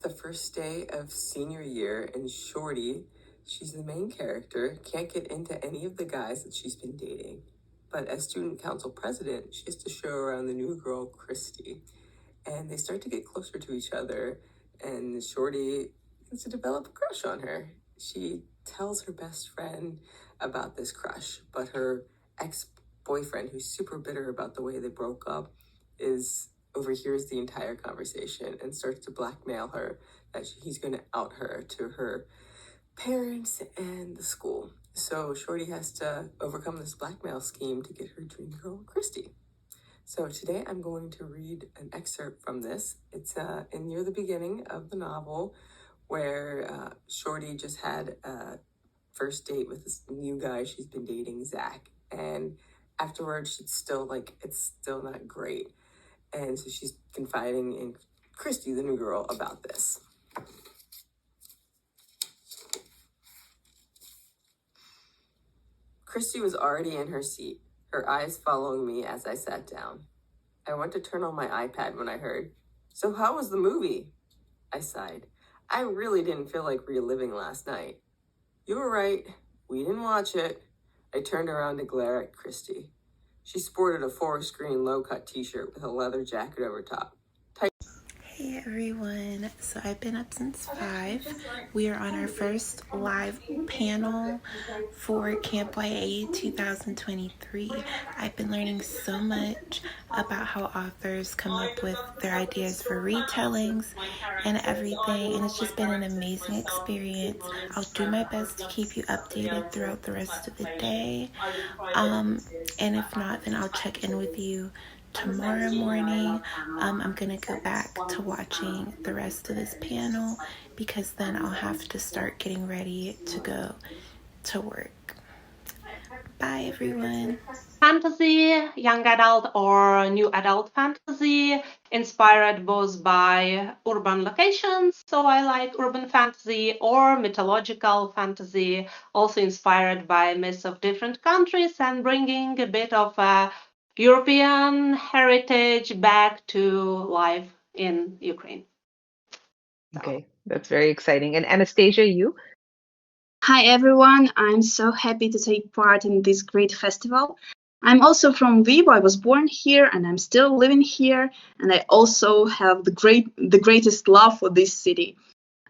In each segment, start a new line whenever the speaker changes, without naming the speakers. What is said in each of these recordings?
The first day of senior year, and Shorty, she's the main character, can't get into any of the guys that she's been dating. But as student council president, she has to show around the new girl, Christy. And they start to get closer to each other, and Shorty begins to develop a crush on her. She tells her best friend about this crush, but her ex-boyfriend, who's super bitter about the way they broke up, overhears the entire conversation and starts to blackmail her that he's going to out her to her parents and the school. So Shorty has to overcome this blackmail scheme to get her dream girl, Christy. So today I'm going to read an excerpt from this. It's in near the beginning of the novel where Shorty just had a first date with this new guy she's been dating, Zach. And afterwards, it's still not great. And so she's confiding in Christy, the new girl, about this. Christy was already in her seat, her eyes following me as I sat down. I went to turn on my iPad when I heard, "So how was the movie?" I sighed. I really didn't feel like reliving last night. You were right. We didn't watch it. I turned around to glare at Christy. She sported a four-screen low-cut t-shirt with a leather jacket over top.
Hey everyone, so I've been up since 5. We are on our first live panel for Camp YA 2023. I've been learning so much about how authors come up with their ideas for retellings and everything, and it's just been an amazing experience. I'll do my best to keep you updated throughout the rest of the day, and if not, then I'll check in with you tomorrow morning. I'm gonna go back to watching the rest of this panel because then I'll have to start getting ready to go to work. Bye everyone.
Fantasy, young adult or new adult fantasy, inspired both by urban locations, so I like urban fantasy, or mythological fantasy, also inspired by myths of different countries and bringing a bit of European heritage back to life in Ukraine.
Okay, that's very exciting. And Anastasia, you?
Hi everyone, I'm so happy to take part in this great festival. I'm also from Lviv. I was born here and I'm still living here, and I also have the greatest love for this city.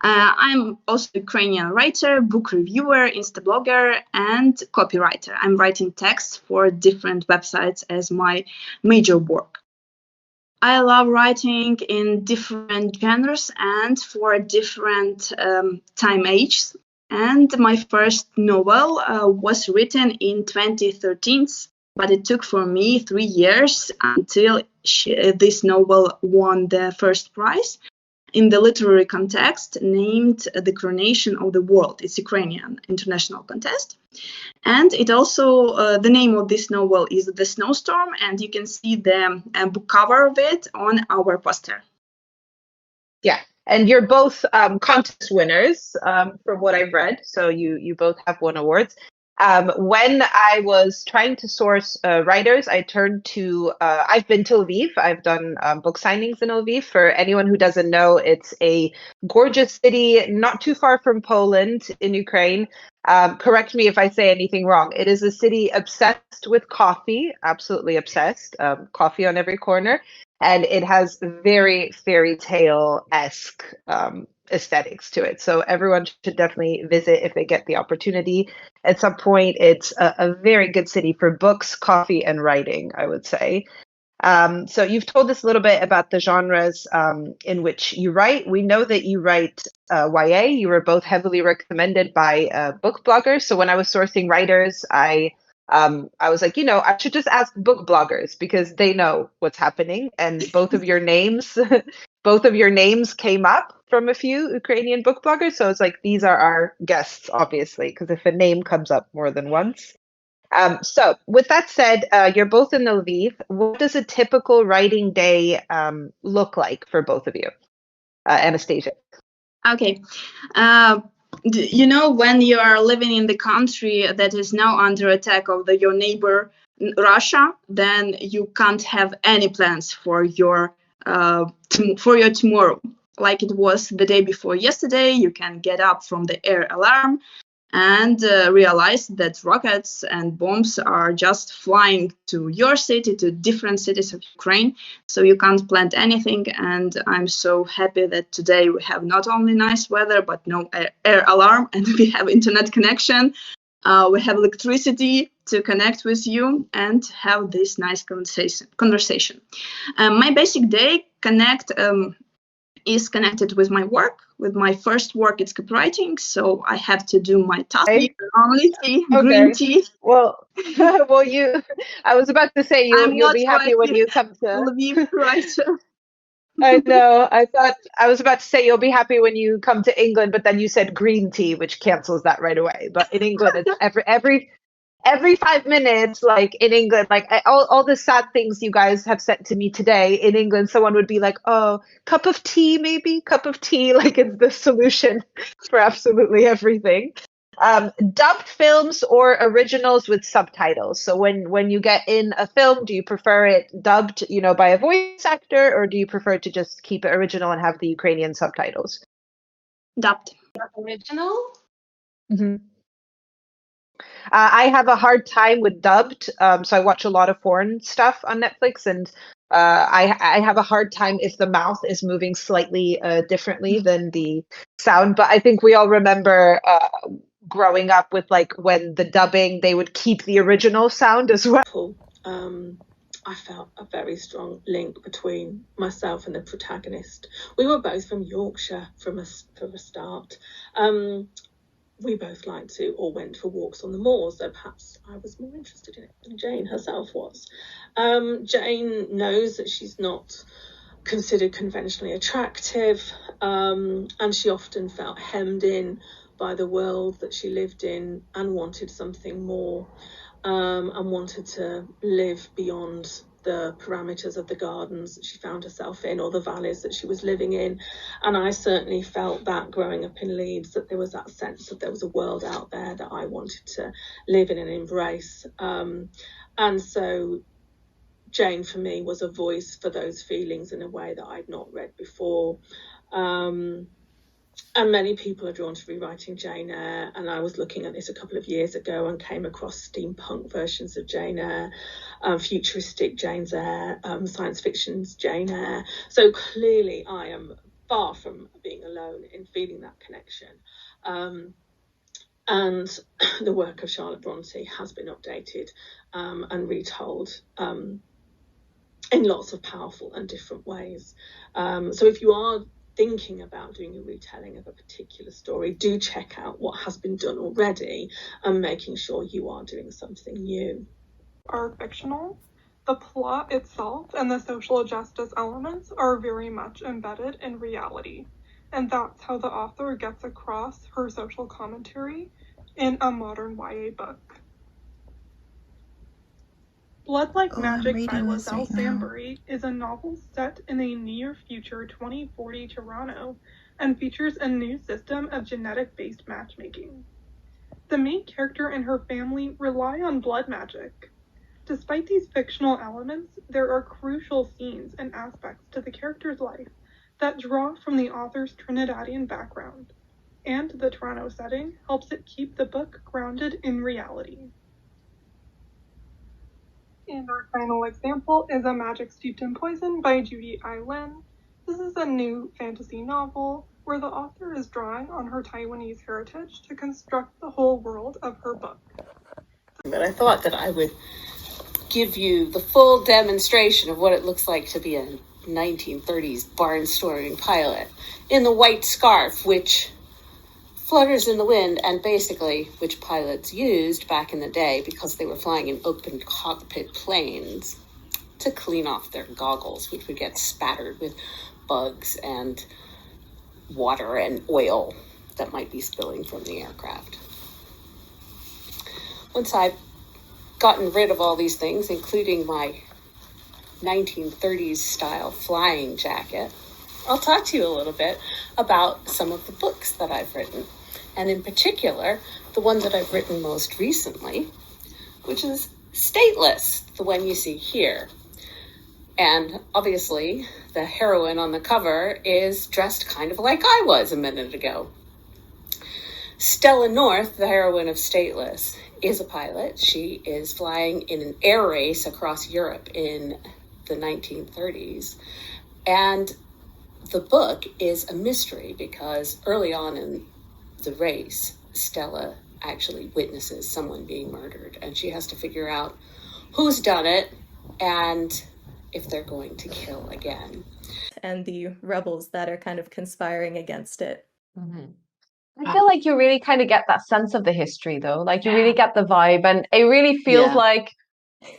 I'm also a Ukrainian writer, book reviewer, Insta blogger, and copywriter. I'm writing texts for different websites as my major work. I love writing in different genres and for different time ages. And my first novel was written in 2013, but it took for me 3 years until this novel won the first prize in the literary contest named The Coronation of the World. It's Ukrainian international contest. And it also, the name of this novel is The Snowstorm, and you can see the book cover of it on our poster.
Yeah, and you're both contest winners from what I've read, so you both have won awards. When I was trying to source writers, I turned to, I've been to Lviv. I've done book signings in Lviv. For anyone who doesn't know, it's a gorgeous city not too far from Poland in Ukraine. Correct me if I say anything wrong. It is a city obsessed with coffee, absolutely obsessed, coffee on every corner. And it has very fairy tale-esque aesthetics to it. So everyone should definitely visit if they get the opportunity. At some point, it's a very good city for books, coffee, and writing, I would say. So you've told us a little bit about the genres in which you write. We know that you write YA. You were both heavily recommended by book bloggers. So when I was sourcing writers, I was like, I should just ask book bloggers because they know what's happening. And both of your names, came up from a few Ukrainian book bloggers. So it's like, these are our guests, obviously, because if a name comes up more than once. So with that said, you're both in Lviv. What does a typical writing day look like for both of you? Anastasia.
Okay. When you are living in the country that is now under attack of your neighbor Russia, then you can't have any plans for your tomorrow. like it was the day before yesterday. You can get up from the air alarm and realize that rockets and bombs are just flying to your city, to different cities of Ukraine. So you can't plan anything. And I'm so happy that today we have not only nice weather, but no air alarm, and we have internet connection. We have electricity to connect with you and have this nice conversation. My basic day is connected with my work. With my first work, it's copywriting, so I have to do my task.
Okay.
Normally tea,
Okay.
green tea.
Well, well, I was about to say
I'm
you'll
not
be happy when you come to.
Lviv writer.
I know. I was about to say you'll be happy when you come to England, but then you said green tea, which cancels that right away. But in England, it's every 5 minutes, like in England, like all the sad things you guys have said to me today. In England, someone would be like, "Oh, cup of tea, maybe cup of tea," like it's the solution for absolutely everything. Dubbed films or originals with subtitles. So when you get in a film, do you prefer it dubbed, by a voice actor, or do you prefer to just keep it original and have the Ukrainian subtitles?
Dubbed.
Original?
Mm-hmm. I have a hard time with dubbed, so I watch a lot of foreign stuff on Netflix, and I have a hard time if the mouth is moving slightly differently than the sound. But I think we all remember growing up with like when the dubbing, they would keep the original sound as well.
I felt a very strong link between myself and the protagonist. We were both from Yorkshire from a start. We both liked to or went for walks on the moors, so perhaps I was more interested in it than Jane herself was. Jane knows that she's not considered conventionally attractive, and she often felt hemmed in by the world that she lived in and wanted something more, and wanted to live beyond the parameters of the gardens that she found herself in or the valleys that she was living in. And I certainly felt that growing up in Leeds, that there was that sense that there was a world out there that I wanted to live in and embrace. And so Jane for me was a voice for those feelings in a way that I'd not read before. And many people are drawn to rewriting Jane Eyre, and I was looking at this a couple of years ago and came across steampunk versions of Jane Eyre, futuristic Jane Eyre, science fiction's Jane Eyre. So clearly I am far from being alone in feeling that connection. And the work of Charlotte Bronte has been updated and retold in lots of powerful and different ways. So if you are thinking about doing a retelling of a particular story, do check out what has been done already and making sure you are doing something new.
Are fictional. The plot itself and the social justice elements are very much embedded in reality, and that's how the author gets across her social commentary in a modern YA book. Blood Like Magic by Lizelle Sambury is a novel set in a near-future 2040 Toronto and features a new system of genetic-based matchmaking. The main character and her family rely on blood magic. Despite these fictional elements, there are crucial scenes and aspects to the character's life that draw from the author's Trinidadian background, and the Toronto setting helps it keep the book grounded in reality. And our final example is A Magic Steeped in Poison by Judy I. Lin. This is a new fantasy novel where the author is drawing on her Taiwanese heritage to construct the whole world of her book.
But I thought that I would give you the full demonstration of what it looks like to be a 1930s barnstorming pilot in the white scarf, which flutters in the wind, and basically which pilots used back in the day because they were flying in open cockpit planes to clean off their goggles, which would get spattered with bugs and water and oil that might be spilling from the aircraft. Once I've gotten rid of all these things, including my 1930s style flying jacket, I'll talk to you a little bit about some of the books that I've written. And in particular, the one that I've written most recently, which is Stateless, the one you see here. And obviously, the heroine on the cover is dressed kind of like I was a minute ago. Stella North, the heroine of Stateless, is a pilot. She is flying in an air race across Europe in the 1930s. And the book is a mystery because early on in the race, Stella actually witnesses someone being murdered, and she has to figure out who's done it and if they're going to kill again.
And the rebels that are kind of conspiring against it.
Mm-hmm. I feel like you really kind of get that sense of the history, though. Like, you really get the vibe, and it really feels like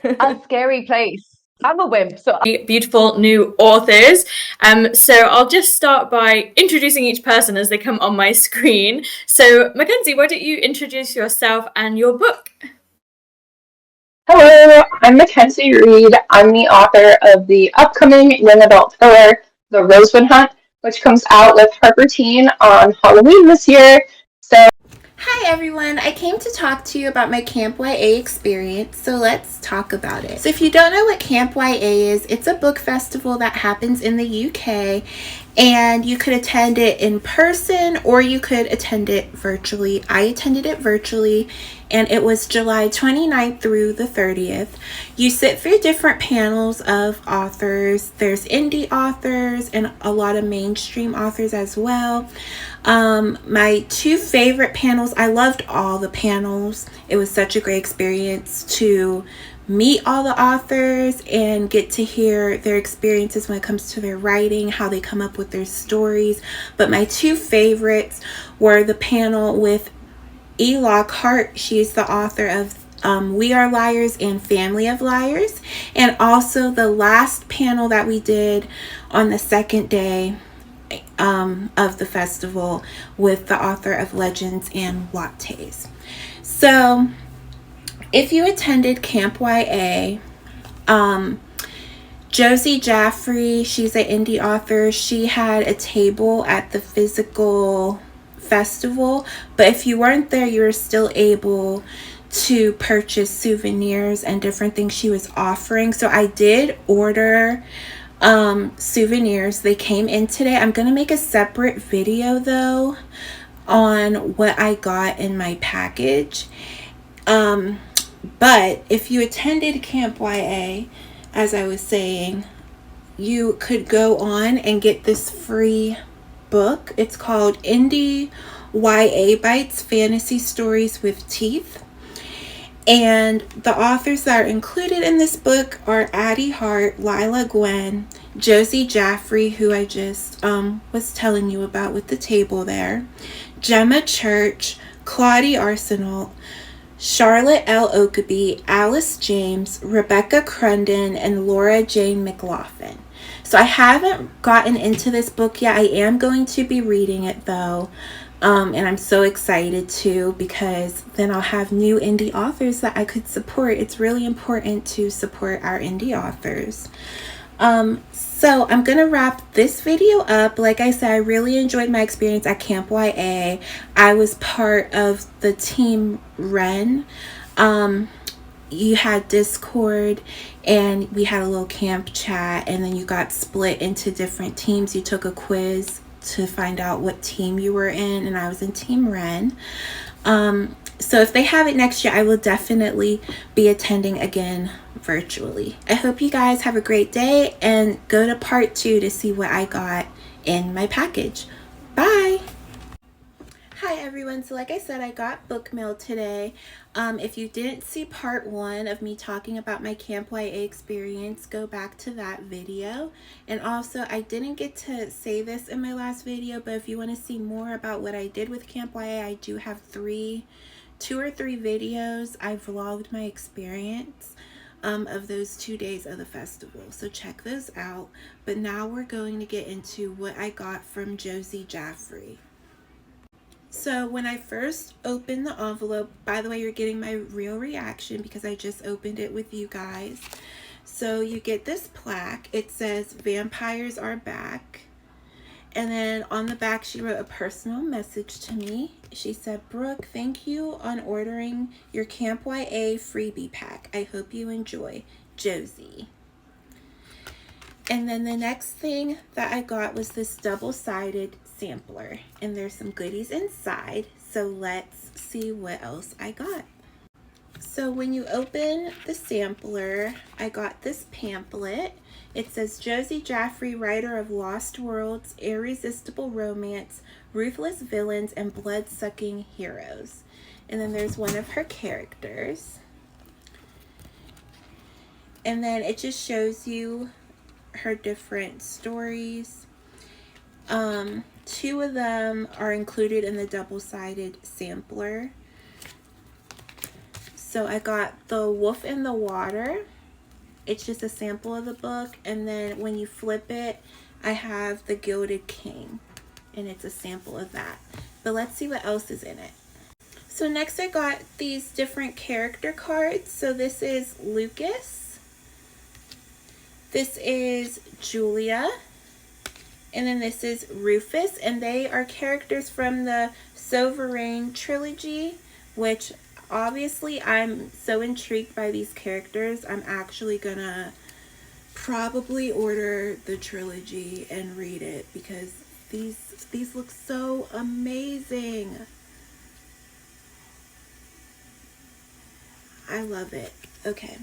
a scary place. I'm a wimp, so
beautiful new authors. So I'll just start by introducing each person as they come on my screen. So Mackenzie, why don't you introduce yourself and your book?
Hello, I'm Mackenzie Reed. I'm the author of the upcoming young adult thriller, The Rosewood Hunt, which comes out with Harper Teen on Halloween this year.
Hi everyone, I came to talk to you about my Camp YA experience, so let's talk about it. So if you don't know what Camp YA is, it's a book festival that happens in the UK, and you could attend it in person or you could attend it virtually. I attended it virtually, and it was July 29th through the 30th. You sit through different panels of authors. There's indie authors and a lot of mainstream authors as well. My two favorite panels, I loved all the panels. It was such a great experience to meet all the authors and get to hear their experiences when it comes to their writing, how they come up with their stories. But my two favorites were the panel with E. Lockhart. She's the author of We Are Liars and Family of Liars, and also the last panel that we did on the second day of the festival with the author of Legends and Lattes. So if you attended Camp YA, Josie Jaffrey, she's an indie author. She had a table at the physical festival, but if you weren't there, you were still able to purchase souvenirs and different things she was offering. So I did order souvenirs. They came in today. I'm gonna make a separate video though on what I got in my package. But if you attended Camp YA, as I was saying, you could go on and get this free book. It's called Indie YA Bites Fantasy Stories with Teeth. And the authors that are included in this book are Addie Hart, Lila Gwen, Josie Jaffrey, who I just was telling you about with the table there, Gemma Church, Claudie Arsenault, Charlotte L. Oakeby, Alice James, Rebecca Crunden, and Laura Jane McLaughlin. So I haven't gotten into this book yet. I am going to be reading it though. And I'm so excited too, because then I'll have new indie authors that I could support. It's really important to support our indie authors. So I'm gonna wrap this video up. Like I said, I really enjoyed my experience at Camp YA. I was part of the Team Ren. You had Discord, and we had a little camp chat, and then you got split into different teams. You took a quiz to find out what team you were in, and I was in Team Ren. So if they have it next year, I will definitely be attending again virtually. I hope you guys have a great day, and go to part 2 to see what I got in my package. Bye! Hi everyone, so like I said, I got book mail today. If you didn't see part 1 of me talking about my Camp YA experience, go back to that video. And also, I didn't get to say this in my last video, but if you want to see more about what I did with Camp YA, I do have 2 or 3 videos. I vlogged my experience of those 2 days of the festival, so check those out. But now we're going to get into what I got from Josie Jaffrey. So when I first opened the envelope, by the way, you're getting my real reaction because I just opened it with you guys. So you get this plaque. It says, "Vampires are back." And then on the back, she wrote a personal message to me. She said, "Brooke, thank you on ordering your Camp YA freebie pack. I hope you enjoy. Josie." And then the next thing that I got was this double-sided sampler, and there's some goodies inside, so let's see what else I got. So when you open the sampler, I got this pamphlet. It says Josie Jaffrey, writer of Lost Worlds, Irresistible Romance, Ruthless Villains, and Blood-Sucking Heroes. And then there's one of her characters. And then it just shows you her different stories. 2 of them are included in the double-sided sampler. So I got The Wolf in the Water. It's just a sample of the book, and then when you flip it, I have The Gilded King, and it's a sample of that. But let's see what else is in it. So next I got these different character cards. So this is Lucas. This is Julia. And then this is Rufus, and they are characters from the Sovereign trilogy, which obviously I'm so intrigued by these characters. I'm actually gonna probably order the trilogy and read it because these look so amazing. I love it. Okay,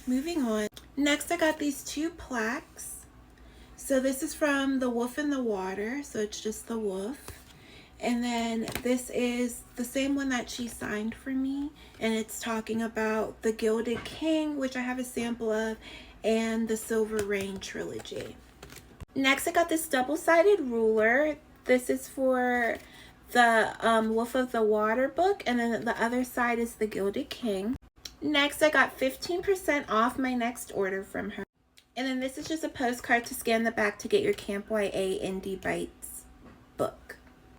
moving on. Next I got these 2 plaques. So this is from The Wolf in the Water, so it's just the wolf. And then this is the same one that she signed for me, and it's talking about The Gilded King, which I have a sample of, and the Silver Rain trilogy. Next I got this double-sided ruler. This is for the Wolf of the Water book, and then the other side is The Gilded King. Next I got 15% off my next order from her. And then this is just a postcard to scan the back to get your Camp YA Indie Bite